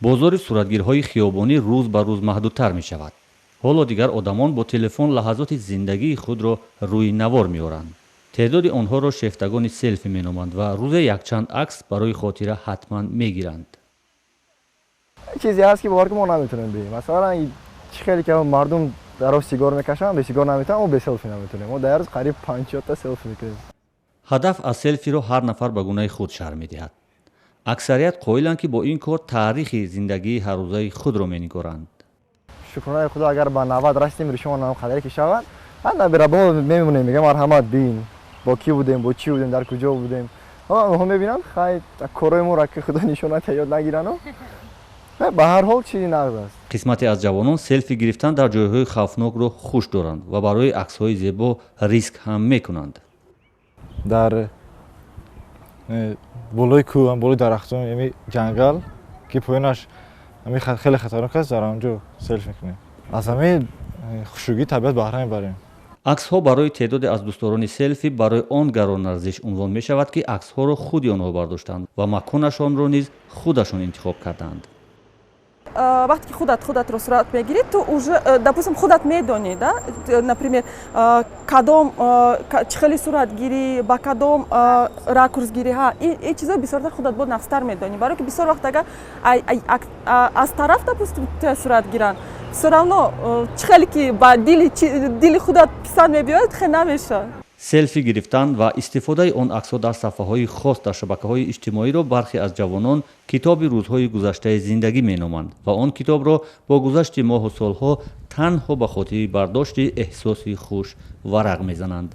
бозори суратгирҳои хиёбонӣ рӯз ба рӯз маҳдудтар мешавад. ҳоло дигар одамон бо телефон лаҳазоти зиндагии худро рӯи навор меоранд. теъдоди онҳоро шефтагони селфи меноманд ва рӯзе якчанд акс барои хотира ҳатман мегиранд. چیزی هست که باور که ما نمیتونیم بگیم. مثلا خیلی که مردم در سیگار میکشن به سیگار نمیتونن و به سلفی نمیتونیم. ما در روز قریب 50 تا سلفی میکنیم. ҳадаф аз селфиро ҳар нафар ба гунаи худ шарҳ медиҳад. аксарият қоиланд ки бо ин кор таърихи зиндагии ҳаррӯзаи худро менигоранд. شکرانه خدا اگر با 90 رسیدیم ریشمون هم خدایی که شود من به رب میمونیم میگم مرحمت بین با کی بودیم با چی بودیم در کجا بودیم هم میبینن خیلی کارای ما را که خدا نشونت یاد نگیرن به هر حال چیزی نقد است. қисмате аз ҷавонон селфи гирифтан дар ҷойҳои хавфнокро хуш доранд ва барои аксҳои зебо риск ҳам мекунанд. дар болои кӯҳ болои дарахтон яъни ҷангал ки поёнаш хеле хатарнок аст дар онҷо селфи мекунем. аз ҳамаи хушугии табиат баҳра мебарем. аксҳо барои теъдоде аз дӯстдорони селфи барои он гаронарзиш унвон мешавад ки аксҳоро худи онҳо бардоштанд ва маконашонро низ худашон интихоб карданд. وقتی که خودت رو صورت میگیری تو допустим خودت میدونی да например کدام چه خیلی صورت گیری با کدام راکورس گیری ها این چیزا بسیار خودت با نفستر میدونی برای که بسیار وقت اگر از طرف допустим صورت گیرن все равно چه خیلی که با دل خودت پسند میبیاد خیلی نمیشه. селфи гирифтан ва истифодаи он аксҳо дар сафҳаҳои хос дар шабакаҳои иҷтимоиро бархе аз ҷавонон китоби рӯзҳои гузаштаи зиндагӣ меноманд ва он китобро бо гузашти моҳу солҳо танҳо ба хотири бардошти эҳсоси хуш варақ мезананд.